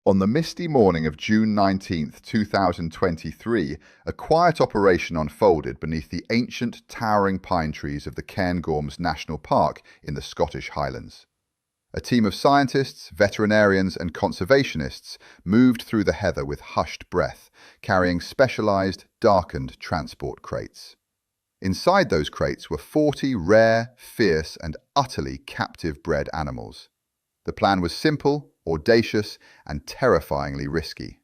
On the misty morning of June 19th, 2023, a quiet operation unfolded beneath the ancient, towering pine trees of the Cairngorms National Park in the Scottish Highlands. A team of scientists, veterinarians and conservationists moved through the heather with hushed breath, carrying specialized, darkened transport crates. Inside those crates were 40 rare, fierce and utterly captive-bred animals. The plan was simple, audacious and terrifyingly risky.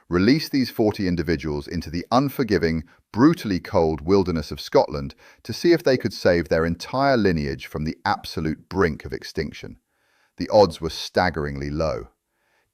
Release these 40 individuals into the unforgiving, brutally cold wilderness of Scotland to see if they could save their entire lineage from the absolute brink of extinction. The odds were staggeringly low.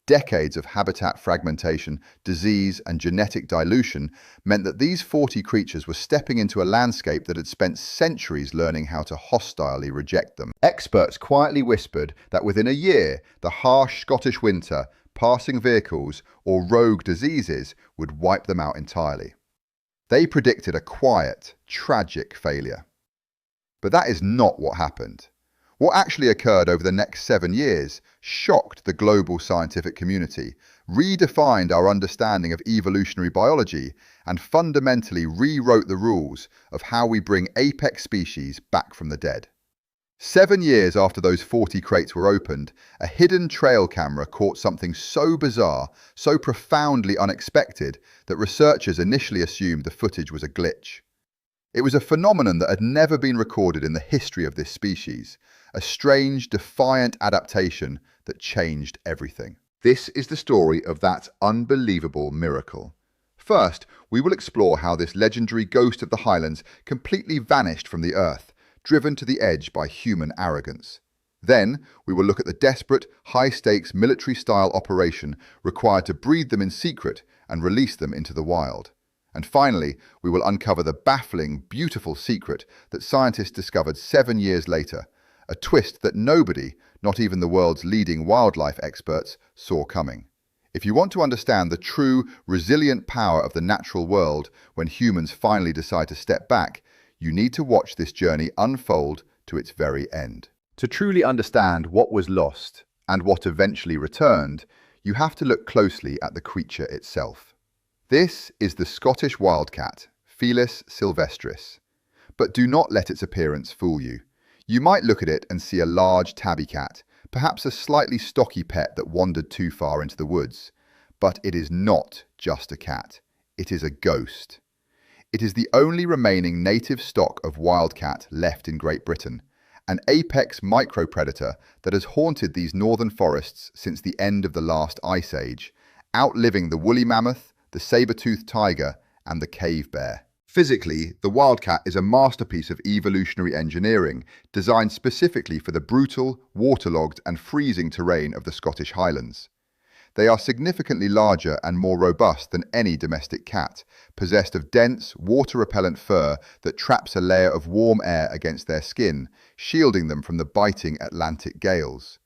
Decades of habitat fragmentation, disease and genetic dilution meant that these 40 creatures were stepping into a landscape that had spent centuries learning how to hostilely reject them. Experts quietly whispered that within a year, the harsh Scottish winter, passing vehicles or rogue diseases would wipe them out entirely. They predicted a quiet, tragic failure. But that is not what happened. What actually occurred over the next 7 years shocked the global scientific community, redefined our understanding of evolutionary biology, and fundamentally rewrote the rules of how we bring apex species back from the dead. 7 years after those 40 crates were opened, a hidden trail camera caught something so bizarre, so profoundly unexpected, that researchers initially assumed the footage was a glitch. It was a phenomenon that had never been recorded in the history of this species, a strange, defiant adaptation that changed everything. This is the story of that unbelievable miracle. First, we will explore how this legendary ghost of the Highlands completely vanished from the earth, driven to the edge by human arrogance. Then, we will look at the desperate, high-stakes military-style operation required to breed them in secret and release them into the wild. And finally, we will uncover the baffling, beautiful secret that scientists discovered 7 years later, a twist that nobody, not even the world's leading wildlife experts, saw coming. If you want to understand the true, resilient power of the natural world when humans finally decide to step back, you need to watch this journey unfold to its very end. To truly understand what was lost and what eventually returned, you have to look closely at the creature itself. This is the Scottish wildcat, Felis sylvestris. But do not let its appearance fool you. You might look at it and see a large tabby cat, perhaps a slightly stocky pet that wandered too far into the woods. But it is not just a cat. It is a ghost. It is the only remaining native stock of wildcat left in Great Britain, an apex micropredator that has haunted these northern forests since the end of the last ice age, outliving the woolly mammoth, the saber-toothed tiger, and the cave bear. Physically, the wildcat is a masterpiece of evolutionary engineering, designed specifically for the brutal, waterlogged and freezing terrain of the Scottish Highlands. They are significantly larger and more robust than any domestic cat, possessed of dense, water-repellent fur that traps a layer of warm air against their skin, shielding them from the biting Atlantic gales.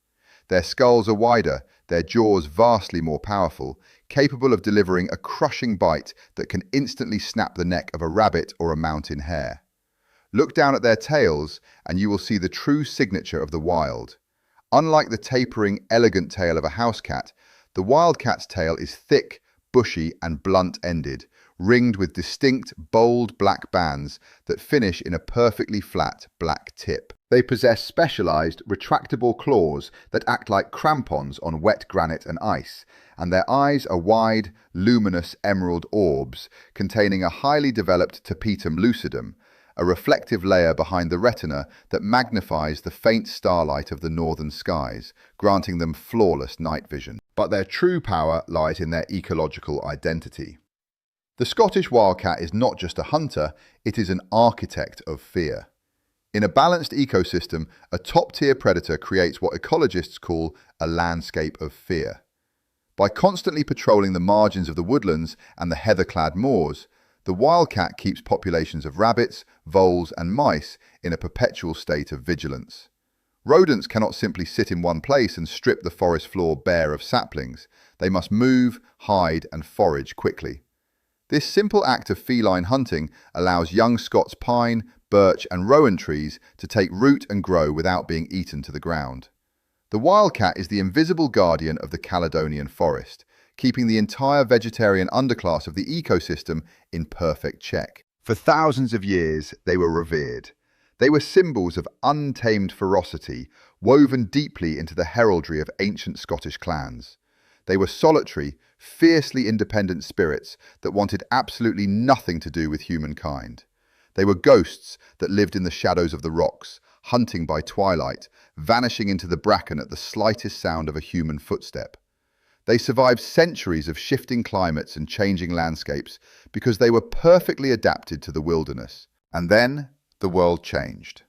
Their skulls are wider, their jaws vastly more powerful, capable of delivering a crushing bite that can instantly snap the neck of a rabbit or a mountain hare. Look down at their tails and you will see the true signature of the wild. Unlike the tapering, elegant tail of a house cat, the wildcat's tail is thick, bushy and blunt-ended, ringed with distinct, bold black bands that finish in a perfectly flat black tip. They possess specialized, retractable claws that act like crampons on wet granite and ice, and their eyes are wide, luminous emerald orbs containing a highly developed tapetum lucidum, a reflective layer behind the retina that magnifies the faint starlight of the northern skies, granting them flawless night vision. But their true power lies in their ecological identity. The Scottish wildcat is not just a hunter, it is an architect of fear. In a balanced ecosystem, a top-tier predator creates what ecologists call a landscape of fear. By constantly patrolling the margins of the woodlands and the heather-clad moors, the wildcat keeps populations of rabbits, voles and mice in a perpetual state of vigilance. Rodents cannot simply sit in one place and strip the forest floor bare of saplings. They must move, hide and forage quickly. This simple act of feline hunting allows young Scots pine, birch and rowan trees to take root and grow without being eaten to the ground. The wildcat is the invisible guardian of the Caledonian forest, keeping the entire vegetarian underclass of the ecosystem in perfect check. For thousands of years, they were revered. They were symbols of untamed ferocity, woven deeply into the heraldry of ancient Scottish clans. They were solitary, fiercely independent spirits that wanted absolutely nothing to do with humankind. They were ghosts that lived in the shadows of the rocks, hunting by twilight, vanishing into the bracken at the slightest sound of a human footstep. They survived centuries of shifting climates and changing landscapes because they were perfectly adapted to the wilderness. And then the world changed.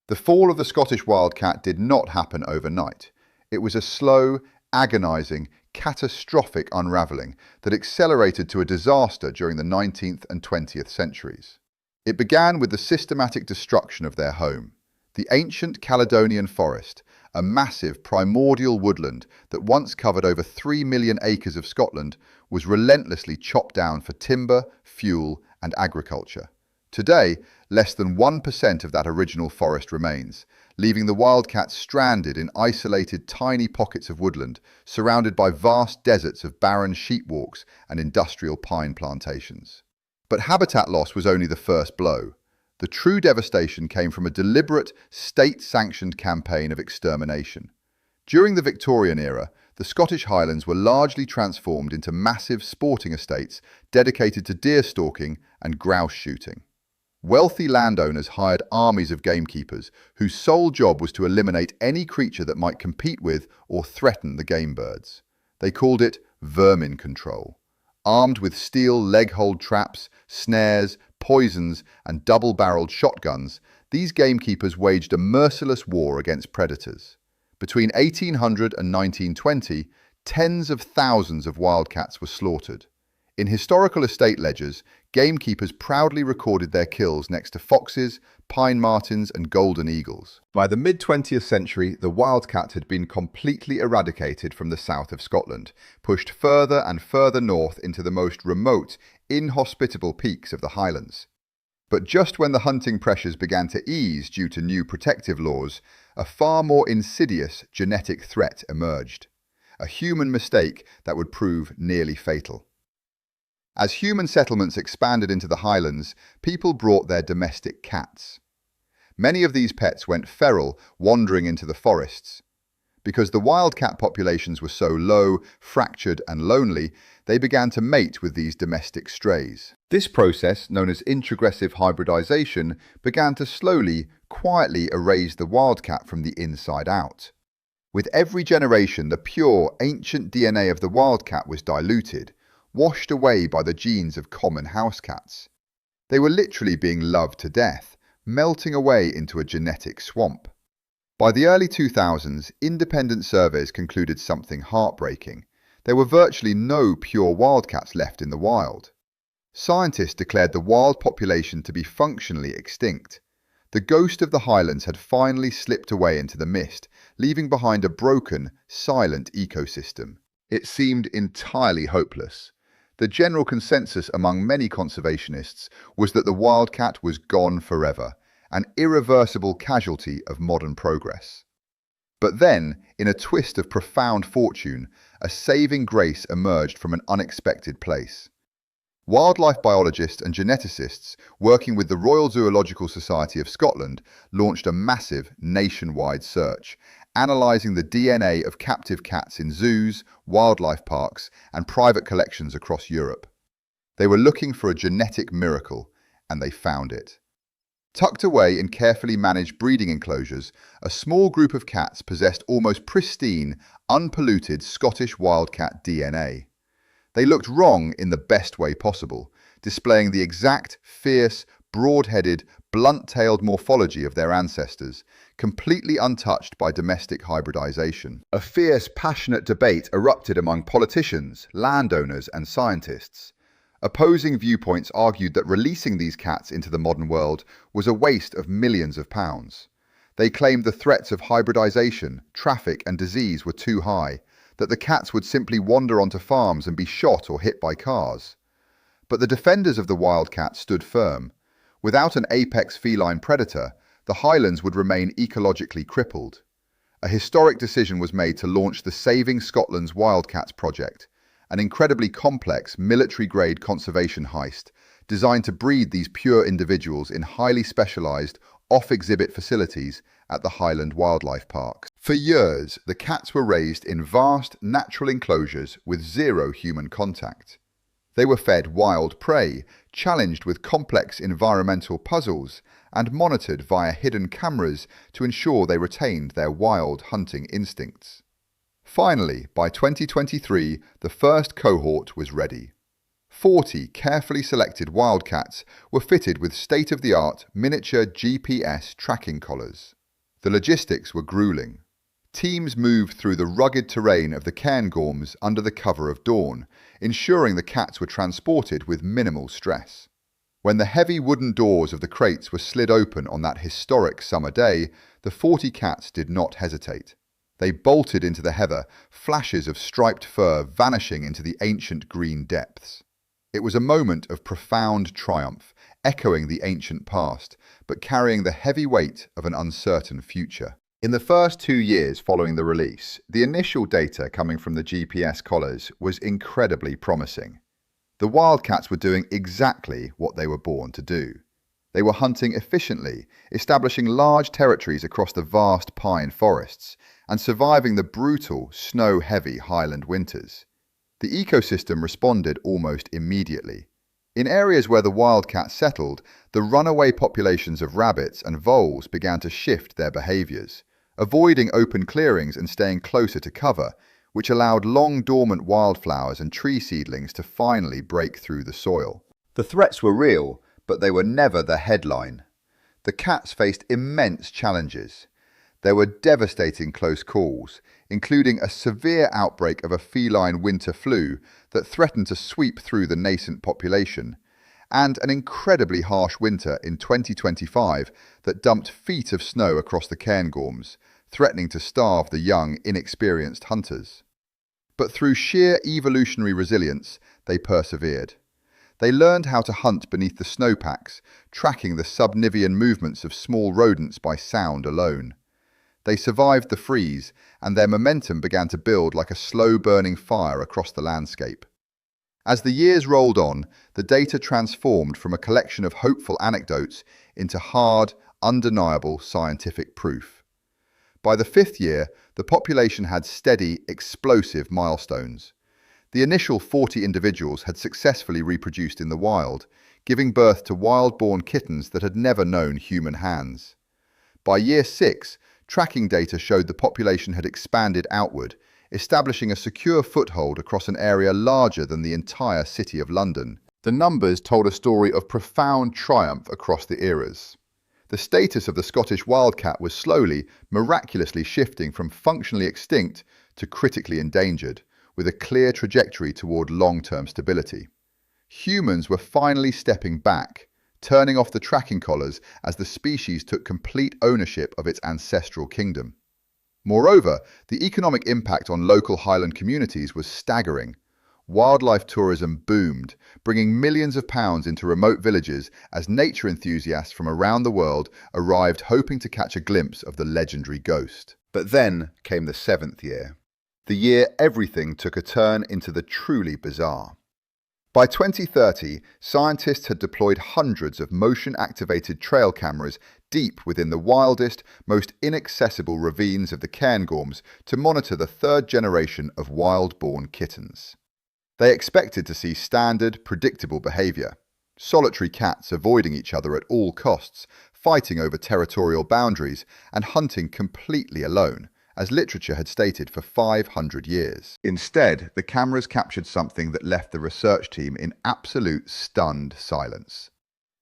The fall of the Scottish wildcat did not happen overnight. It was a slow, agonizing, catastrophic unraveling that accelerated to a disaster during the 19th and 20th centuries. It began with the systematic destruction of their home. The ancient Caledonian forest, a massive primordial woodland that once covered over 3 million acres of Scotland, was relentlessly chopped down for timber, fuel, and agriculture. Today, less than 1% of that original forest remains, leaving the wildcats stranded in isolated tiny pockets of woodland, surrounded by vast deserts of barren sheep walks and industrial pine plantations. But habitat loss was only the first blow. The true devastation came from a deliberate, state-sanctioned campaign of extermination. During the Victorian era, the Scottish Highlands were largely transformed into massive sporting estates dedicated to deer stalking and grouse shooting. Wealthy landowners hired armies of gamekeepers whose sole job was to eliminate any creature that might compete with or threaten the game birds. They called it vermin control. Armed with steel leg-hold traps, snares, poisons, and double-barreled shotguns, these gamekeepers waged a merciless war against predators. Between 1800 and 1920, tens of thousands of wildcats were slaughtered. In historical estate ledgers, gamekeepers proudly recorded their kills next to foxes, pine martens, and golden eagles. By the mid-20th century, the wildcat had been completely eradicated from the south of Scotland, pushed further and further north into the most remote, inhospitable peaks of the Highlands. But just when the hunting pressures began to ease due to new protective laws, a far more insidious genetic threat emerged. A human mistake that would prove nearly fatal. As human settlements expanded into the Highlands, people brought their domestic cats. Many of these pets went feral, wandering into the forests. Because the wildcat populations were so low, fractured, and lonely, they began to mate with these domestic strays. This process, known as introgressive hybridization, began to slowly, quietly erase the wildcat from the inside out. With every generation, the pure, ancient DNA of the wildcat was diluted, washed away by the genes of common house cats. They were literally being loved to death, melting away into a genetic swamp. By the early 2000s, independent surveys concluded something heartbreaking. There were virtually no pure wildcats left in the wild. Scientists declared the wild population to be functionally extinct. The ghost of the Highlands had finally slipped away into the mist, leaving behind a broken, silent ecosystem. It seemed entirely hopeless. The general consensus among many conservationists was that the wildcat was gone forever, an irreversible casualty of modern progress. But then, in a twist of profound fortune, a saving grace emerged from an unexpected place. Wildlife biologists and geneticists working with the Royal Zoological Society of Scotland launched a massive nationwide search, analysing the DNA of captive cats in zoos, wildlife parks, and private collections across Europe. They were looking for a genetic miracle, and they found it. Tucked away in carefully managed breeding enclosures, a small group of cats possessed almost pristine, unpolluted Scottish wildcat DNA. They looked wrong in the best way possible, displaying the exact, fierce, broad-headed, blunt-tailed morphology of their ancestors, completely untouched by domestic hybridization. A fierce, passionate debate erupted among politicians, landowners, and scientists. Opposing viewpoints argued that releasing these cats into the modern world was a waste of millions of pounds. They claimed the threats of hybridization, traffic, and disease were too high, that the cats would simply wander onto farms and be shot or hit by cars. But the defenders of the wildcat stood firm. Without an apex feline predator, the Highlands would remain ecologically crippled. A historic decision was made to launch the Saving Scotland's Wildcats project, an incredibly complex military-grade conservation heist designed to breed these pure individuals in highly specialized, off-exhibit facilities at the Highland Wildlife Parks. For years, the cats were raised in vast natural enclosures with zero human contact. They were fed wild prey, challenged with complex environmental puzzles, and monitored via hidden cameras to ensure they retained their wild hunting instincts. Finally, by 2023, the first cohort was ready. 40 carefully selected wildcats were fitted with state-of-the-art miniature GPS tracking collars. The logistics were grueling. Teams moved through the rugged terrain of the Cairngorms under the cover of dawn, ensuring the cats were transported with minimal stress. When the heavy wooden doors of the crates were slid open on that historic summer day, the 40 cats did not hesitate. They bolted into the heather, flashes of striped fur vanishing into the ancient green depths. It was a moment of profound triumph, echoing the ancient past, but carrying the heavy weight of an uncertain future. In the first 2 years following the release, the initial data coming from the GPS collars was incredibly promising. The wildcats were doing exactly what they were born to do. They were hunting efficiently, establishing large territories across the vast pine forests, and surviving the brutal, snow-heavy Highland winters. The ecosystem responded almost immediately. In areas where the wildcats settled, the runaway populations of rabbits and voles began to shift their behaviors, avoiding open clearings and staying closer to cover, which allowed long-dormant wildflowers and tree seedlings to finally break through the soil. The threats were real, but they were never the headline. The cats faced immense challenges. There were devastating close calls, including a severe outbreak of a feline winter flu that threatened to sweep through the nascent population, and an incredibly harsh winter in 2025 that dumped feet of snow across the Cairngorms, threatening to starve the young, inexperienced hunters. But through sheer evolutionary resilience, they persevered. They learned how to hunt beneath the snowpacks, tracking the subnivean movements of small rodents by sound alone. They survived the freeze, and their momentum began to build like a slow-burning fire across the landscape. As the years rolled on, the data transformed from a collection of hopeful anecdotes into hard, undeniable scientific proof. By the 5th year, the population had steady, explosive milestones. The initial 40 individuals had successfully reproduced in the wild, giving birth to wild-born kittens that had never known human hands. By year 6, tracking data showed the population had expanded outward, establishing a secure foothold across an area larger than the entire city of London. The numbers told a story of profound triumph across the eras. The status of the Scottish wildcat was slowly, miraculously shifting from functionally extinct to critically endangered, with a clear trajectory toward long-term stability. Humans were finally stepping back, turning off the tracking collars as the species took complete ownership of its ancestral kingdom. Moreover, the economic impact on local Highland communities was staggering. Wildlife tourism boomed, bringing millions of pounds into remote villages as nature enthusiasts from around the world arrived hoping to catch a glimpse of the legendary ghost. But then came the 7th year. The year everything took a turn into the truly bizarre. By 2030, scientists had deployed hundreds of motion-activated trail cameras deep within the wildest, most inaccessible ravines of the Cairngorms to monitor the 3rd generation of wild-born kittens. They expected to see standard, predictable behavior. Solitary cats avoiding each other at all costs, fighting over territorial boundaries, and hunting completely alone, as literature had stated for 500 years. Instead, the cameras captured something that left the research team in absolute stunned silence.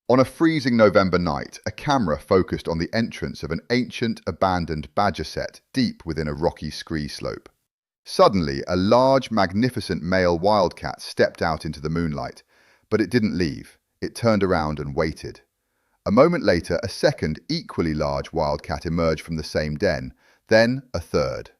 On a freezing November night, a camera focused on the entrance of an ancient, abandoned badger set deep within a rocky scree slope. Suddenly, a large, magnificent male wildcat stepped out into the moonlight, but it didn't leave. It turned around and waited. A moment later, a second, equally large wildcat emerged from the same den, then a third.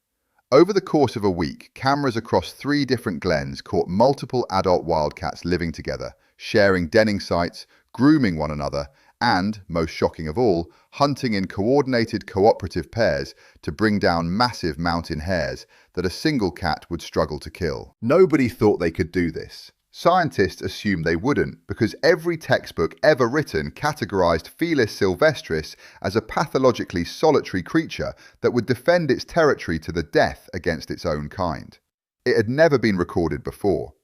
Over the course of a week, cameras across 3 different glens caught multiple adult wildcats living together, sharing denning sites, grooming one another, and, most shocking of all, hunting in coordinated cooperative pairs to bring down massive mountain hares that a single cat would struggle to kill. Nobody thought they could do this. Scientists assumed they wouldn't because every textbook ever written categorized Felis sylvestris as a pathologically solitary creature that would defend its territory to the death against its own kind. It had never been recorded before.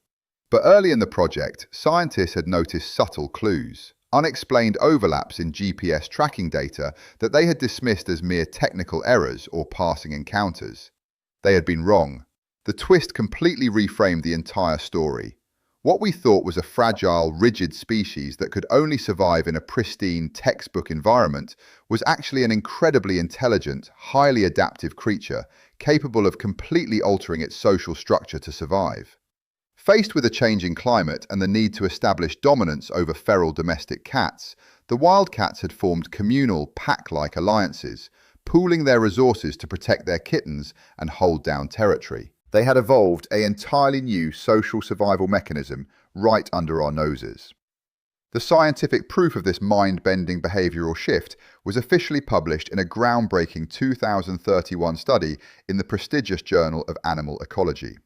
But early in the project, scientists had noticed subtle clues, unexplained overlaps in GPS tracking data that they had dismissed as mere technical errors or passing encounters. They had been wrong. The twist completely reframed the entire story. What we thought was a fragile, rigid species that could only survive in a pristine textbook environment was actually an incredibly intelligent, highly adaptive creature capable of completely altering its social structure to survive. Faced with a changing climate and the need to establish dominance over feral domestic cats, the wildcats had formed communal, pack-like alliances, pooling their resources to protect their kittens and hold down territory. They had evolved an entirely new social survival mechanism right under our noses. The scientific proof of this mind-bending behavioral shift was officially published in a groundbreaking 2031 study in the prestigious Journal of Animal Ecology.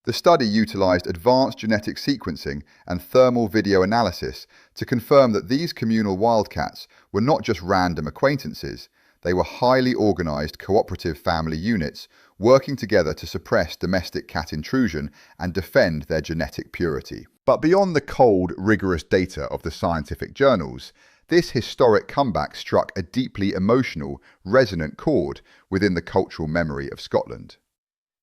The study utilized advanced genetic sequencing and thermal video analysis to confirm that these communal wildcats were not just random acquaintances, they were highly organized cooperative family units working together to suppress domestic cat intrusion and defend their genetic purity. But beyond the cold, rigorous data of the scientific journals, this historic comeback struck a deeply emotional, resonant chord within the cultural memory of Scotland.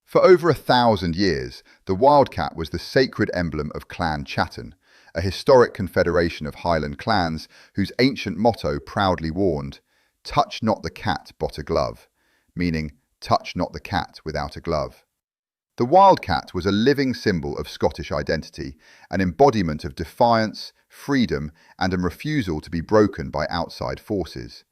For over 1,000 years, the wildcat was the sacred emblem of Clan Chattan, a historic confederation of Highland clans whose ancient motto proudly warned, "Touch not the cat but a glove," meaning touch not the cat without a glove. The wildcat was a living symbol of Scottish identity, an embodiment of defiance, freedom, and a refusal to be broken by outside forces.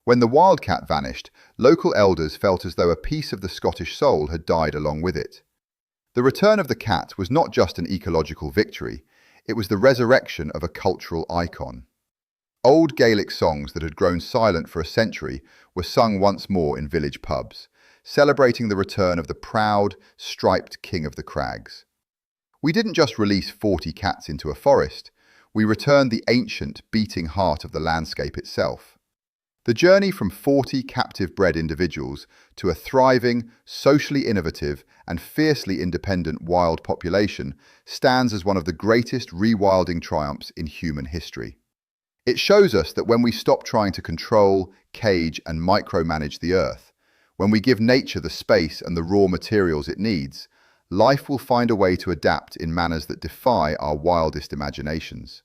When the wildcat vanished, local elders felt as though a piece of the Scottish soul had died along with it. The return of the cat was not just an ecological victory, it was the resurrection of a cultural icon. Old Gaelic songs that had grown silent for a century were sung once more in village pubs, celebrating the return of the proud, striped king of the crags. We didn't just release 40 cats into a forest, we returned the ancient, beating heart of the landscape itself. The journey from 40 captive-bred individuals to a thriving, socially innovative, and fiercely independent wild population stands as one of the greatest rewilding triumphs in human history. It shows us that when we stop trying to control, cage, and micromanage the earth, when we give nature the space and the raw materials it needs, life will find a way to adapt in manners that defy our wildest imaginations.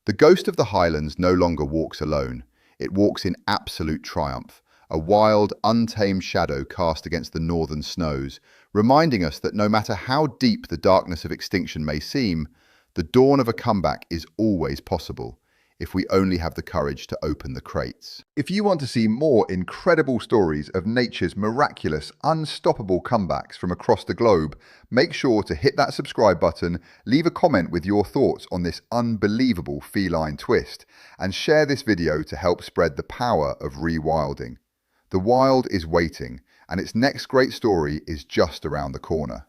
The ghost of the Highlands no longer walks alone. It walks in absolute triumph, a wild, untamed shadow cast against the northern snows, reminding us that no matter how deep the darkness of extinction may seem, the dawn of a comeback is always possible, if we only have the courage to open the crates. If you want to see more incredible stories of nature's miraculous, unstoppable comebacks from across the globe, make sure to hit that subscribe button, leave a comment with your thoughts on this unbelievable feline twist, and share this video to help spread the power of rewilding. The wild is waiting, and its next great story is just around the corner.